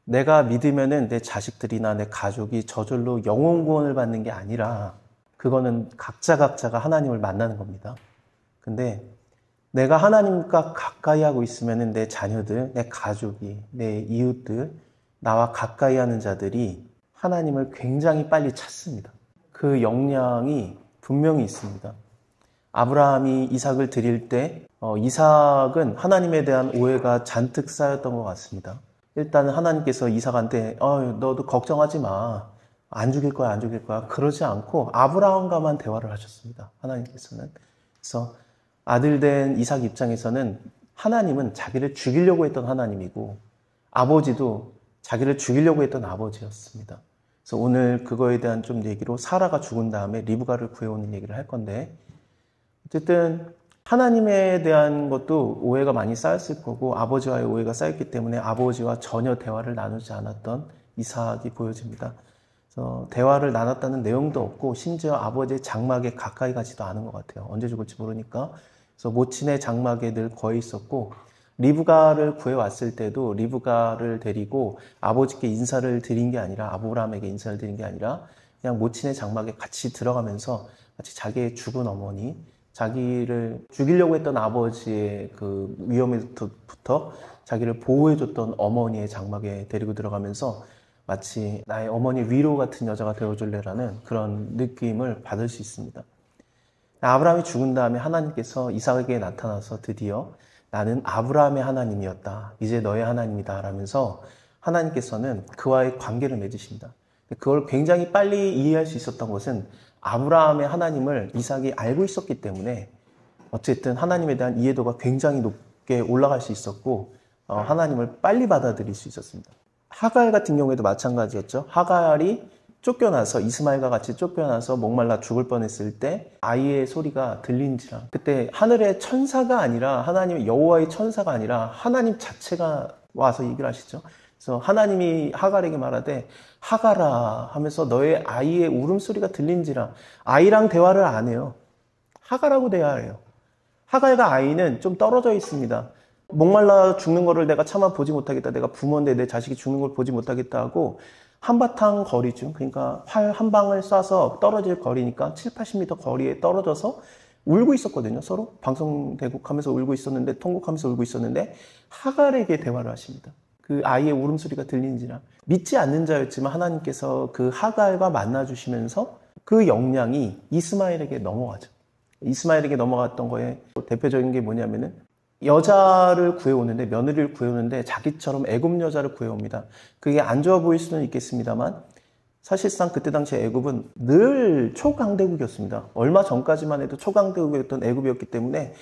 내가 믿으면은 내 자식들이나 내 가족이 저절로 영혼 구원을 받는 게 아니라 그거는 각자가 하나님을 만나는 겁니다. 근데 내가 하나님과 가까이 하고 있으면은 내 자녀들, 내 가족이, 내 이웃들, 나와 가까이 하는 자들이 하나님을 굉장히 빨리 찾습니다. 그 역량이 분명히 있습니다. 아브라함이 이삭을 드릴 때 이삭은 하나님에 대한 오해가 잔뜩 쌓였던 것 같습니다. 일단 하나님께서 이삭한테 너도 걱정하지 마. 안 죽일 거야. 그러지 않고 아브라함과만 대화를 하셨습니다. 하나님께서는. 그래서 아들 된 이삭 입장에서는 하나님은 자기를 죽이려고 했던 하나님이고 아버지도 자기를 죽이려고 했던 아버지였습니다. 그래서 오늘 그거에 대한 좀 얘기로 사라가 죽은 다음에 리브가를 구해오는 얘기를 할 건데 어쨌든 하나님에 대한 것도 오해가 많이 쌓였을 거고 아버지와의 오해가 쌓였기 때문에 아버지와 전혀 대화를 나누지 않았던 이삭이 보여집니다. 그래서 대화를 나눴다는 내용도 없고 심지어 아버지의 장막에 가까이 가지도 않은 것 같아요. 언제 죽을지 모르니까. 그래서 모친의 장막에 늘 거해 있었고 리브가를 구해왔을 때도 리브가를 데리고 아버지께 인사를 드린 게 아니라 아브라함에게 인사를 드린 게 아니라 그냥 모친의 장막에 같이 들어가면서 마치 자기의 죽은 어머니 자기를 죽이려고 했던 아버지의 그 위험에부터 자기를 보호해줬던 어머니의 장막에 데리고 들어가면서 마치 나의 어머니 위로 같은 여자가 되어줄래라는 그런 느낌을 받을 수 있습니다. 아브라함이 죽은 다음에 하나님께서 이삭에게 나타나서 드디어 나는 아브라함의 하나님이었다. 이제 너의 하나님이다. 라면서 하나님께서는 그와의 관계를 맺으십니다. 그걸 굉장히 빨리 이해할 수 있었던 것은 아브라함의 하나님을 이삭이 알고 있었기 때문에 어쨌든 하나님에 대한 이해도가 굉장히 높게 올라갈 수 있었고 하나님을 빨리 받아들일 수 있었습니다. 하갈 같은 경우에도 마찬가지였죠. 하갈이 쫓겨나서 이스마엘과 같이 쫓겨나서 목말라 죽을 뻔했을 때 아이의 소리가 들린지라 그때 하늘의 천사가 아니라 하나님 여호와의 천사가 아니라 하나님 자체가 와서 얘기를 하시죠. 그래서 하나님이 하갈에게 말하되 하갈아 하면서 너의 아이의 울음소리가 들린지라 아이랑 대화를 안 해요. 하갈하고 대화해요. 하갈과 아이는 좀 떨어져 있습니다. 목말라 죽는 거를 내가 차마 보지 못하겠다. 내가 부모인데 내 자식이 죽는 걸 보지 못하겠다 하고 한바탕 거리쯤 그러니까 활 한 방을 쏴서 떨어질 거리니까 7, 80m 거리에 떨어져서 울고 있었거든요. 서로 방송대국하면서 울고 있었는데 통곡하면서 울고 있었는데 하갈에게 대화를 하십니다. 그 아이의 울음소리가 들리는지라 믿지 않는 자였지만 하나님께서 그 하갈과 만나주시면서 그 역량이 이스마엘에게 넘어가죠. 이스마엘에게 넘어갔던 거에 대표적인 게 뭐냐면은 여자를 구해오는데 며느리를 구해오는데 자기처럼 애굽 여자를 구해옵니다. 그게 안 좋아 보일 수는 있겠습니다만 사실상 그때 당시 애굽은 늘 초강대국이었습니다. 얼마 전까지만 해도 초강대국이었던 애굽이었기 때문에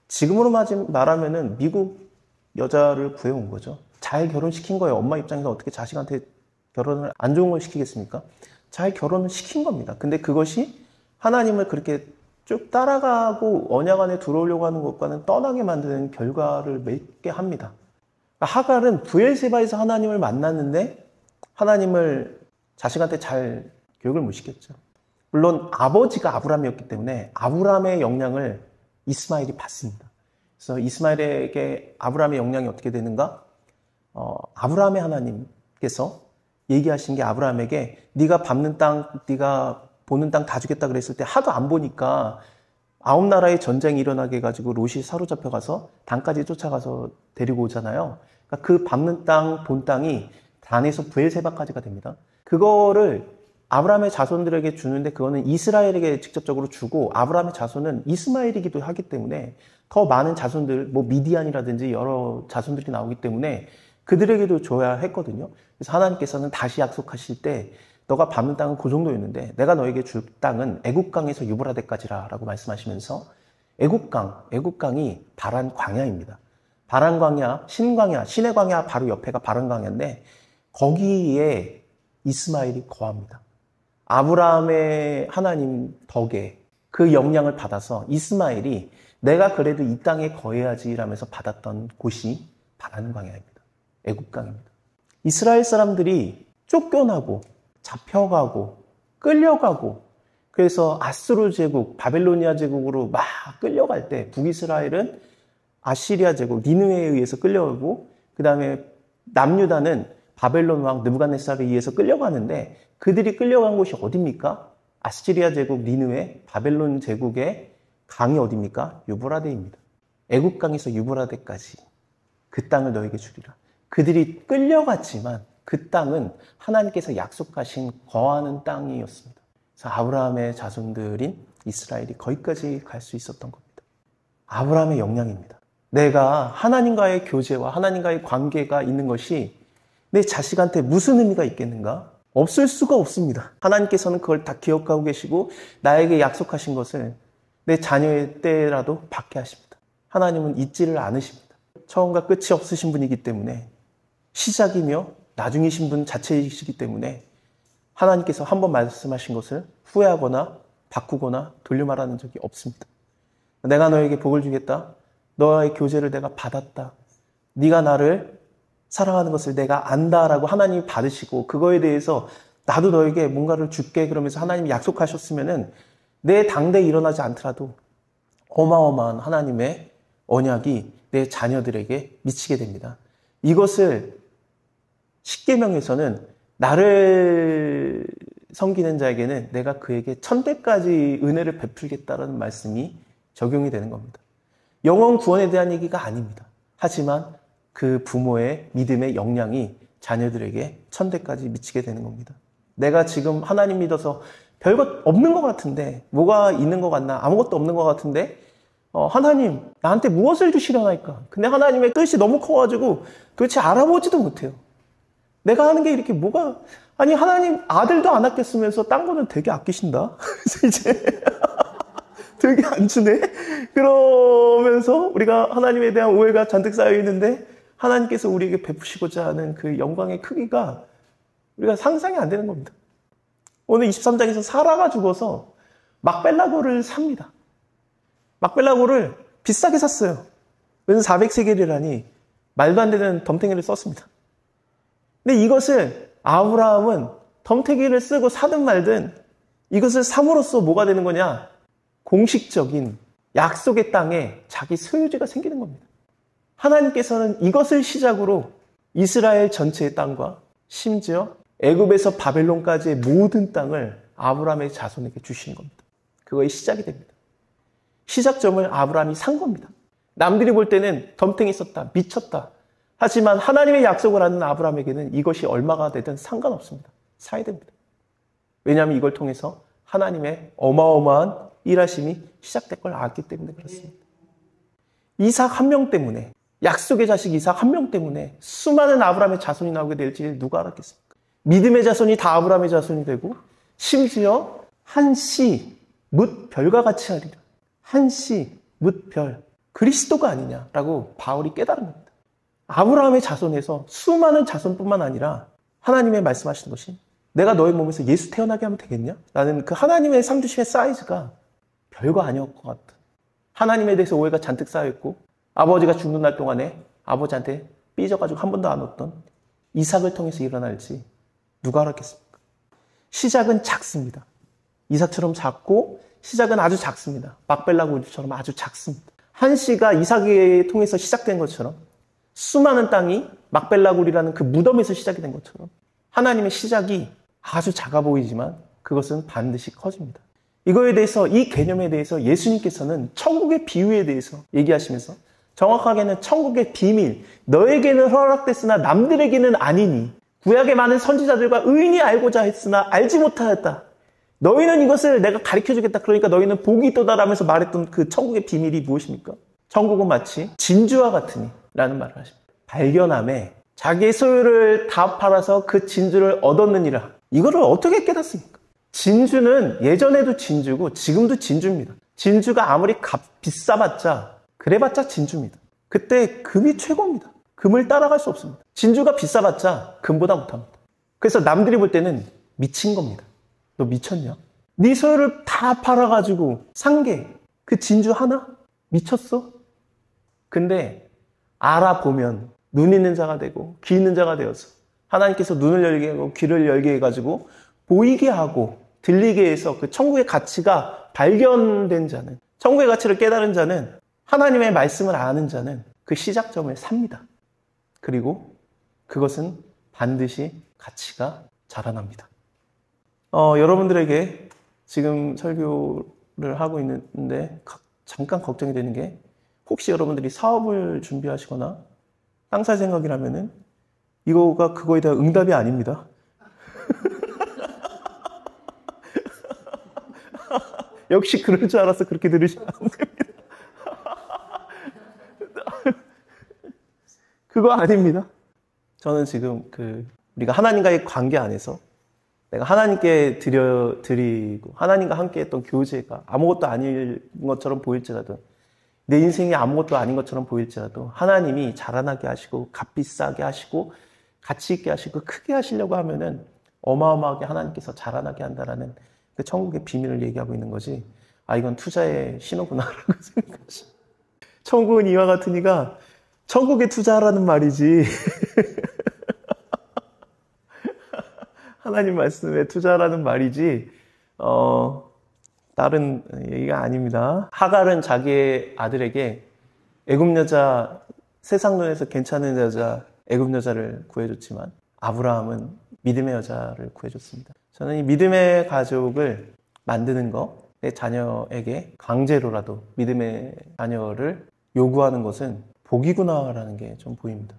지금으로 말하면은 미국 여자를 구해온 거죠. 잘 결혼시킨 거예요. 엄마 입장에서 어떻게 자식한테 결혼을 안 좋은 걸 시키겠습니까? 잘 결혼을 시킨 겁니다. 근데 그것이 하나님을 그렇게 쭉 따라가고 언약 안에 들어오려고 하는 것과는 떠나게 만드는 결과를 맺게 합니다. 하갈은 브엘세바에서 하나님을 만났는데 하나님을 자식한테 잘 교육을 못 시켰죠. 물론 아버지가 아브라함이었기 때문에 아브라함의 영향을 이스마엘이 받습니다. 그래서 이스마엘에게 아브라함의 영향이 어떻게 되는가? 아브라함의 하나님께서 얘기하신 게 아브라함에게 네가 밟는 땅, 네가 보는 땅 다 주겠다 그랬을 때 하도 안 보니까 9나라의 전쟁이 일어나게 해가지고 롯이 사로잡혀가서 단까지 쫓아가서 데리고 오잖아요. 그러니까 그 밟는 땅, 본 땅이 단에서 브엘세바까지가 됩니다. 그거를 아브라함의 자손들에게 주는데 그거는 이스라엘에게 직접적으로 주고 아브라함의 자손은 이스마엘이기도 하기 때문에 더 많은 자손들, 뭐 미디안이라든지 여러 자손들이 나오기 때문에 그들에게도 줘야 했거든요. 그래서 하나님께서는 다시 약속하실 때 너가 밟는 땅은 그 정도였는데 내가 너에게 줄 땅은 애국강에서 유브라데까지라 라고 말씀하시면서 애국강이 바란 광야입니다. 바란 광야, 신광야, 신의 광야 바로 옆에가 바란 광야인데 거기에 이스마엘이 거합니다. 아브라함의 하나님 덕에 그 영향을 받아서 이스마엘이 내가 그래도 이 땅에 거해야지라면서 받았던 곳이 바란 광야입니다. 애국강입니다. 이스라엘 사람들이 쫓겨나고 잡혀가고 끌려가고 그래서 아수르 제국, 바벨로니아 제국으로 막 끌려갈 때 북이스라엘은 아시리아 제국, 니느웨에 의해서 끌려가고 그 다음에 남유다는 바벨론 왕 느부갓네살에 의해서 끌려가는데 그들이 끌려간 곳이 어디입니까? 아시리아 제국 니느웨, 바벨론 제국의 강이 어디입니까? 유브라데입니다. 애굽 강에서 유브라데까지 그 땅을 너에게 주리라. 그들이 끌려갔지만 그 땅은 하나님께서 약속하신 거하는 땅이었습니다. 그래서 아브라함의 자손들인 이스라엘이 거기까지 갈 수 있었던 겁니다. 아브라함의 역량입니다. 내가 하나님과의 교제와 하나님과의 관계가 있는 것이 내 자식한테 무슨 의미가 있겠는가? 없을 수가 없습니다. 하나님께서는 그걸 다 기억하고 계시고 나에게 약속하신 것을 내 자녀의 때라도 받게 하십니다. 하나님은 잊지를 않으십니다. 처음과 끝이 없으신 분이기 때문에 시작이며 나중이신 분 자체이시기 때문에 하나님께서 한번 말씀하신 것을 후회하거나 바꾸거나 돌려 말하는 적이 없습니다. 내가 너에게 복을 주겠다. 너의 교제를 내가 받았다. 네가 나를 사랑하는 것을 내가 안다라고 하나님이 받으시고 그거에 대해서 나도 너에게 뭔가를 줄게 그러면서 하나님이 약속하셨으면은 내 당대에 일어나지 않더라도 어마어마한 하나님의 언약이 내 자녀들에게 미치게 됩니다. 이것을 십계명에서는 나를 섬기는 자에게는 내가 그에게 1000배까지 은혜를 베풀겠다라는 말씀이 적용이 되는 겁니다. 영원 구원에 대한 얘기가 아닙니다. 하지만 그 부모의 믿음의 역량이 자녀들에게 1000배까지 미치게 되는 겁니다. 내가 지금 하나님 믿어서 별것 없는 것 같은데 뭐가 있는 것 같나? 아무것도 없는 것 같은데 하나님 나한테 무엇을 주시려나이까? 근데 하나님의 뜻이 너무 커가지고 도대체 알아보지도 못해요. 내가 하는 게 이렇게 뭐가 아니 하나님 아들도 안 아꼈으면서 딴 거는 되게 아끼신다. 그래서 이제 되게 안 주네. 그러면서 우리가 하나님에 대한 오해가 잔뜩 쌓여 있는데 하나님께서 우리에게 베푸시고자 하는 그 영광의 크기가 우리가 상상이 안 되는 겁니다. 오늘 23장에서 사라가 죽어서 막벨라고를 삽니다. 막벨라고를 비싸게 샀어요. 은 400세겔이라니 말도 안 되는 덤탱이를 썼습니다. 근데 이것을 아브라함은 덤탱이를 쓰고 사든 말든 이것을 삼으로써 뭐가 되는 거냐? 공식적인 약속의 땅에 자기 소유지가 생기는 겁니다. 하나님께서는 이것을 시작으로 이스라엘 전체의 땅과 심지어 애굽에서 바벨론까지의 모든 땅을 아브라함의 자손에게 주시는 겁니다. 그거의 시작이 됩니다. 시작점을 아브라함이 산 겁니다. 남들이 볼 때는 덤탱이 썼다, 미쳤다. 하지만 하나님의 약속을 하는 아브라함에게는 이것이 얼마가 되든 상관없습니다. 사야 됩니다. 왜냐하면 이걸 통해서 하나님의 어마어마한 일하심이 시작될 걸 알기 때문에 그렇습니다. 이삭 한 명 때문에 약속의 자식 이삭 한 명 때문에 수많은 아브라함의 자손이 나오게 될지 누가 알았겠습니까? 믿음의 자손이 다 아브라함의 자손이 되고 심지어 한 씨 뭇 별과 같이 하리라. 한 씨 뭇 별 그리스도가 아니냐라고 바울이 깨달은 겁니다. 아브라함의 자손에서 수많은 자손뿐만 아니라 하나님의 말씀하시는 것이 내가 너의 몸에서 예수 태어나게 하면 되겠냐? 라는 그 하나님의 상주심의 사이즈가 별거 아니었을 것 같은 하나님에 대해서 오해가 잔뜩 쌓여있고 아버지가 죽는 날 동안에 아버지한테 삐져가지고 한 번도 안 웃던 이삭을 통해서 일어날지 누가 알았겠습니까? 시작은 작습니다. 이삭처럼 작고 시작은 아주 작습니다. 막벨라 굴처럼 아주 작습니다. 한 씨가 이삭을 통해서 시작된 것처럼 수많은 땅이 막벨라굴이라는 그 무덤에서 시작이 된 것처럼 하나님의 시작이 아주 작아 보이지만 그것은 반드시 커집니다. 이거에 대해서 이 개념에 대해서 예수님께서는 천국의 비유에 대해서 얘기하시면서 정확하게는 천국의 비밀 너에게는 허락됐으나 남들에게는 아니니 구약의 많은 선지자들과 의인이 알고자 했으나 알지 못하였다. 너희는 이것을 내가 가르쳐주겠다. 그러니까 너희는 복이 있도다라면서 말했던 그 천국의 비밀이 무엇입니까? 천국은 마치 진주와 같으니 라는 말을 하십니다. 발견함에 자기의 소유를 다 팔아서 그 진주를 얻었느니라. 이거를 어떻게 깨닫습니까? 진주는 예전에도 진주고 지금도 진주입니다. 진주가 아무리 비싸봤자 그래봤자 진주입니다. 그때 금이 최고입니다. 금을 따라갈 수 없습니다. 진주가 비싸봤자 금보다 못합니다. 그래서 남들이 볼 때는 미친 겁니다. 너 미쳤냐? 네 소유를 다 팔아가지고 산 게 그 진주 하나? 미쳤어? 근데 알아보면 눈 있는 자가 되고 귀 있는 자가 되어서 하나님께서 눈을 열게 하고 귀를 열게 해가지고 보이게 하고 들리게 해서 그 천국의 가치가 발견된 자는 천국의 가치를 깨달은 자는 하나님의 말씀을 아는 자는 그 시작점을 삽니다. 그리고 그것은 반드시 가치가 자라납니다. 여러분들에게 지금 설교를 하고 있는데 잠깐 걱정이 되는 게 혹시 여러분들이 사업을 준비하시거나 땅 살 생각이라면은 이거가 그거에 대한 응답이 아닙니다. 역시 그럴 줄 알아서 그렇게 들으시면 안 됩니다. 그거 아닙니다. 저는 지금 우리가 하나님과의 관계 안에서 내가 하나님께 드리고 하나님과 함께 했던 교제가 아무것도 아닌 것처럼 보일지라도 내 인생이 아무것도 아닌 것처럼 보일지라도 하나님이 자라나게 하시고 값비싸게 하시고 가치 있게 하시고 크게 하시려고 하면은 어마어마하게 하나님께서 자라나게 한다라는 그 천국의 비밀을 얘기하고 있는 거지. 이건 투자의 신호구나라고 생각하시. 천국은 이와 같으니까 천국에 투자하라는 말이지. 하나님 말씀에 투자하라는 말이지. 다른 얘기가 아닙니다. 하갈은 자기의 아들에게 애굽 여자, 세상 눈에서 괜찮은 여자, 애굽 여자를 구해줬지만 아브라함은 믿음의 여자를 구해줬습니다. 저는 이 믿음의 가족을 만드는 거, 내 자녀에게 강제로라도 믿음의 자녀를 요구하는 것은 복이구나라는 게 좀 보입니다.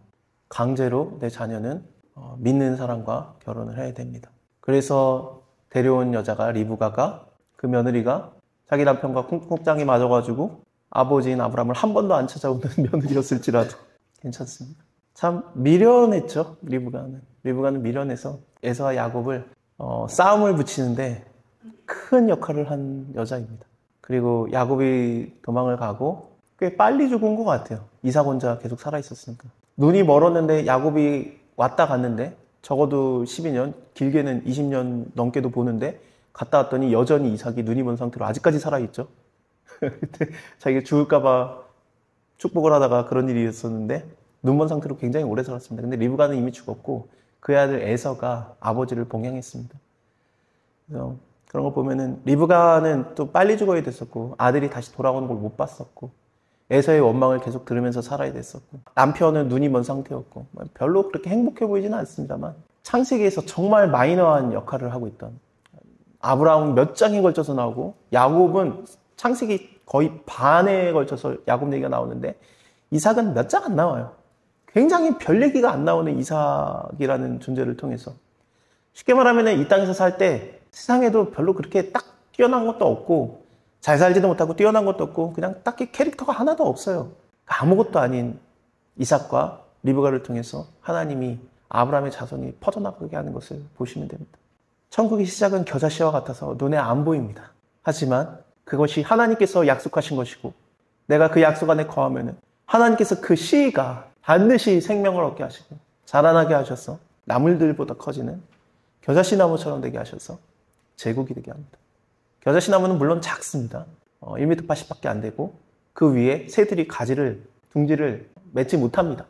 강제로 내 자녀는 믿는 사람과 결혼을 해야 됩니다. 그래서 데려온 여자가 리브가가 그 며느리가 자기 남편과 쿵쿵짱이 맞아가지고 아버지인 아브라함을 한 번도 안 찾아오는 며느리였을지라도 괜찮습니다. 참 미련했죠. 리브가는 미련해서 에서와 야곱을 싸움을 붙이는데 큰 역할을 한 여자입니다. 그리고 야곱이 도망을 가고 꽤 빨리 죽은 것 같아요. 이삭 혼자 계속 살아있었으니까. 눈이 멀었는데 야곱이 왔다 갔는데 적어도 12년, 길게는 20년 넘게도 보는데 갔다 왔더니 여전히 이삭이 눈이 먼 상태로 아직까지 살아있죠. 그때 자기가 죽을까봐 축복을 하다가 그런 일이 있었는데 눈 먼 상태로 굉장히 오래 살았습니다. 근데 리브가는 이미 죽었고 그의 아들 에서가 아버지를 봉양했습니다. 그래서 그런 걸 보면은 리브가는 또 빨리 죽어야 됐었고 아들이 다시 돌아오는 걸 못 봤었고 에서의 원망을 계속 들으면서 살아야 됐었고 남편은 눈이 먼 상태였고 별로 그렇게 행복해 보이지는 않습니다만 창세기에서 정말 마이너한 역할을 하고 있던 아브라함은 몇 장에 걸쳐서 나오고 야곱은 창세기 거의 반에 걸쳐서 야곱 얘기가 나오는데 이삭은 몇 장 안 나와요. 굉장히 별 얘기가 안 나오는 이삭이라는 존재를 통해서 쉽게 말하면 이 땅에서 살 때 세상에도 별로 그렇게 딱 뛰어난 것도 없고 잘 살지도 못하고 뛰어난 것도 없고 그냥 딱히 캐릭터가 하나도 없어요. 아무것도 아닌 이삭과 리브가를 통해서 하나님이 아브라함의 자손이 퍼져나가게 하는 것을 보시면 됩니다. 천국의 시작은 겨자씨와 같아서 눈에 안 보입니다. 하지만 그것이 하나님께서 약속하신 것이고 내가 그 약속 안에 거하면 하나님께서 그 씨가 반드시 생명을 얻게 하시고 자라나게 하셔서 나물들보다 커지는 겨자씨 나무처럼 되게 하셔서 제국이 되게 합니다. 겨자씨 나무는 물론 작습니다. 1m 80밖에 안 되고 그 위에 새들이 둥지를 맺지 못합니다.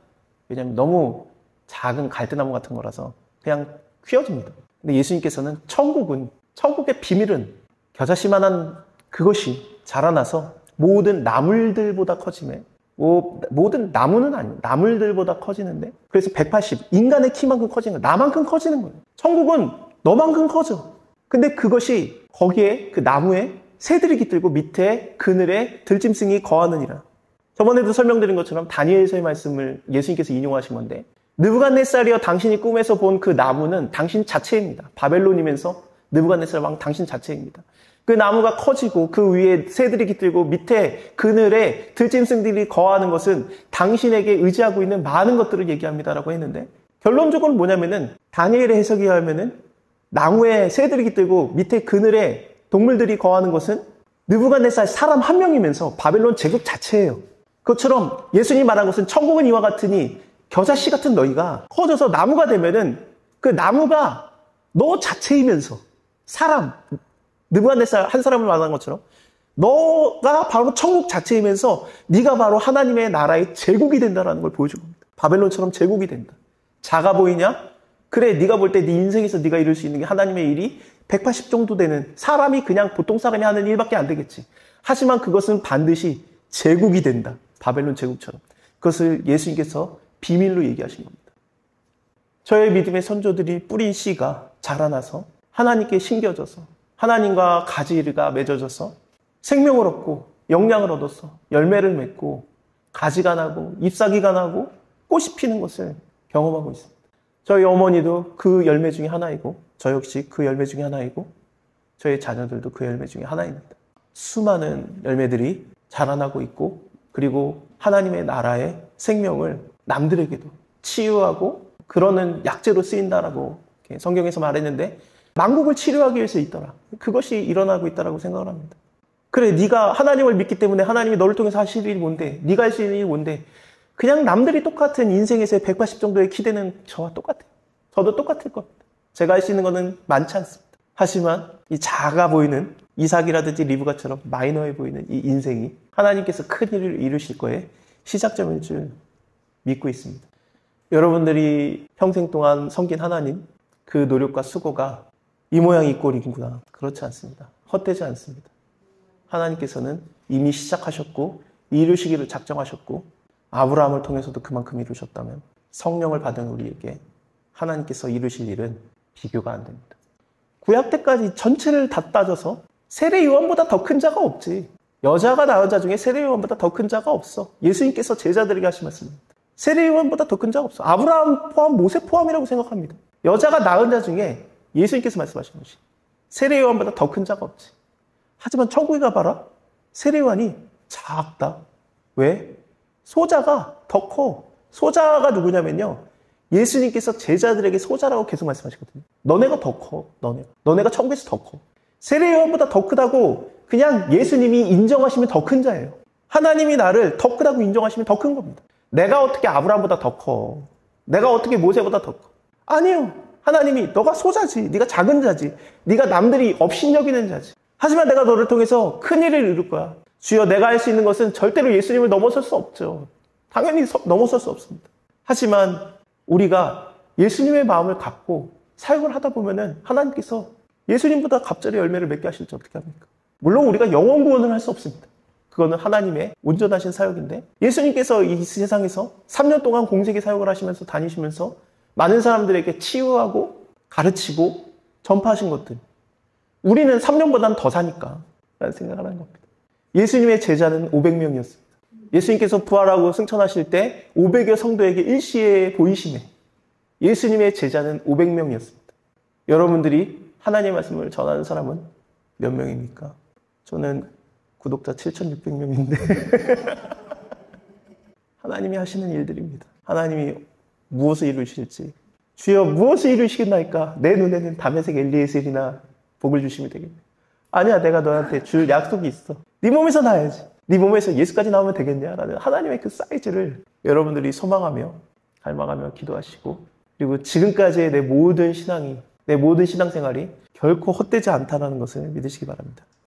왜냐하면 너무 작은 갈대나무 같은 거라서 그냥 휘어집니다. 근데 예수님께서는 천국의 비밀은 겨자씨만한 그것이 자라나서 모든 나물들보다 커짐에 모든 나무는 아니에요. 나물들보다 커지는데 그래서 180 인간의 키만큼 커지는 거예요. 나만큼 커지는 거예요. 천국은 너만큼 커져. 근데 그것이 거기에 그 나무에 새들이 깃들고 밑에 그늘에 들짐승이 거하느니라. 저번에도 설명드린 것처럼 다니엘서의 말씀을 예수님께서 인용하신 건데 느부갓네살이여 당신이 꿈에서 본 그 나무는 당신 자체입니다. 바벨론이면서 느부갓네살 왕 당신 자체입니다. 그 나무가 커지고 그 위에 새들이 깃들고 밑에 그늘에 들짐승들이 거하는 것은 당신에게 의지하고 있는 많은 것들을 얘기합니다라고 했는데 결론적으로 뭐냐면은 다니엘의 해석에 의하면은 나무에 새들이 깃들고 밑에 그늘에 동물들이 거하는 것은 느부갓네살 사람 한 명이면서 바벨론 제국 자체예요. 그것처럼 예수님이 말한 것은 천국은 이와 같으니 겨자씨 같은 너희가 커져서 나무가 되면은 그 나무가 너 자체이면서 느부갓네살 한 사람을 말하는 것처럼 너가 바로 천국 자체이면서 네가 바로 하나님의 나라의 제국이 된다는 걸 보여준 겁니다. 바벨론처럼 제국이 된다. 작아 보이냐? 그래, 네가 볼 때 네 인생에서 네가 이룰 수 있는 게 하나님의 일이 180 정도 되는 사람이 그냥 보통 사람이 하는 일밖에 안 되겠지. 하지만 그것은 반드시 제국이 된다. 바벨론 제국처럼. 그것을 예수님께서 비밀로 얘기하신 겁니다. 저의 믿음의 선조들이 뿌린 씨가 자라나서 하나님께 심겨져서 하나님과 가지가 맺어져서 생명을 얻고 영양을 얻어서 열매를 맺고 가지가 나고 잎사귀가 나고 꽃이 피는 것을 경험하고 있습니다. 저희 어머니도 그 열매 중에 하나이고 저 역시 그 열매 중에 하나이고 저희 자녀들도 그 열매 중에 하나입니다. 수많은 열매들이 자라나고 있고 그리고 하나님의 나라의 생명을 남들에게도 치유하고 그러는 약재로 쓰인다라고 성경에서 말했는데 만국을 치료하기 위해서 있더라. 그것이 일어나고 있다라고 생각을 합니다. 그래, 네가 하나님을 믿기 때문에 하나님이 너를 통해서 하실 일이 뭔데? 네가 할 수 있는 일이 뭔데? 그냥 남들이 똑같은 인생에서의 180 정도의 기대는 저와 똑같아요. 저도 똑같을 겁니다. 제가 할 수 있는 것은 많지 않습니다. 하지만 이 작아 보이는 이삭이라든지 리브가처럼 마이너해 보이는 이 인생이 하나님께서 큰 일을 이루실 거에 시작점일 줄 믿고 있습니다. 여러분들이 평생 동안 섬긴 하나님, 그 노력과 수고가 이 모양 이 꼴이구나. 그렇지 않습니다. 헛되지 않습니다. 하나님께서는 이미 시작하셨고 이루시기를 작정하셨고 아브라함을 통해서도 그만큼 이루셨다면 성령을 받은 우리에게 하나님께서 이루실 일은 비교가 안 됩니다. 구약 때까지 전체를 다 따져서 세례 요한보다 더 큰 자가 없지. 여자가 낳은 자 중에 세례 요한보다 더 큰 자가 없어. 예수님께서 제자들에게 하신 말씀입니다. 세례 요한보다 더 큰 자가 없어. 아브라함 포함, 모세 포함이라고 생각합니다. 여자가 낳은 자 중에 예수님께서 말씀하신 것이 세례 요한보다 더 큰 자가 없지. 하지만 천국에 가봐라. 세례 요한이 작다. 왜? 소자가 더 커. 소자가 누구냐면요. 예수님께서 제자들에게 소자라고 계속 말씀하시거든요. 너네가 더 커. 너네가 천국에서 더 커. 세례 요한보다 더 크다고 그냥 예수님이 인정하시면 더 큰 자예요. 하나님이 나를 더 크다고 인정하시면 더 큰 겁니다. 내가 어떻게 아브라함보다 더 커? 내가 어떻게 모세보다 더 커? 아니요. 하나님이 너가 소자지. 네가 작은 자지. 네가 남들이 업신여기는 자지. 하지만 내가 너를 통해서 큰 일을 이룰 거야. 주여, 내가 할 수 있는 것은 절대로 예수님을 넘어설 수 없죠. 당연히 넘어설 수 없습니다. 하지만 우리가 예수님의 마음을 갖고 사역을 하다 보면은 하나님께서 예수님보다 갑절의 열매를 맺게 하실지 어떻게 합니까? 물론 우리가 영원 구원을 할 수 없습니다. 그거는 하나님의 온전하신 사역인데 예수님께서 이 세상에서 3년 동안 공생의 사역을 하시면서 다니시면서 많은 사람들에게 치유하고 가르치고 전파하신 것들, 우리는 3년보다는 더 사니까 라는 생각을 하는 겁니다. 예수님의 제자는 500명이었습니다. 예수님께서 부활하고 승천하실 때 500여 성도에게 일시에 보이심에 예수님의 제자는 500명이었습니다. 여러분들이 하나님의 말씀을 전하는 사람은 몇 명입니까? 저는 구독자 7,600명인데 하나님이 하시는 일들입니다. 하나님이 무엇을 이루실지, 주여 무엇을 이루시겠나이까? 내 눈에는 다메섹 엘리에셀이나 복을 주시면 되겠네. 아니야, 내가 너한테 줄 약속이 있어. 네 몸에서 나야지. 네 몸에서 예수까지 나오면 되겠냐? 라는 하나님의 그 사이즈를 여러분들이 소망하며 갈망하며 기도하시고, 그리고 지금까지의 내 모든 신앙이, 내 모든 신앙생활이 결코 헛되지 않다는 것을 믿으시기 바랍니다.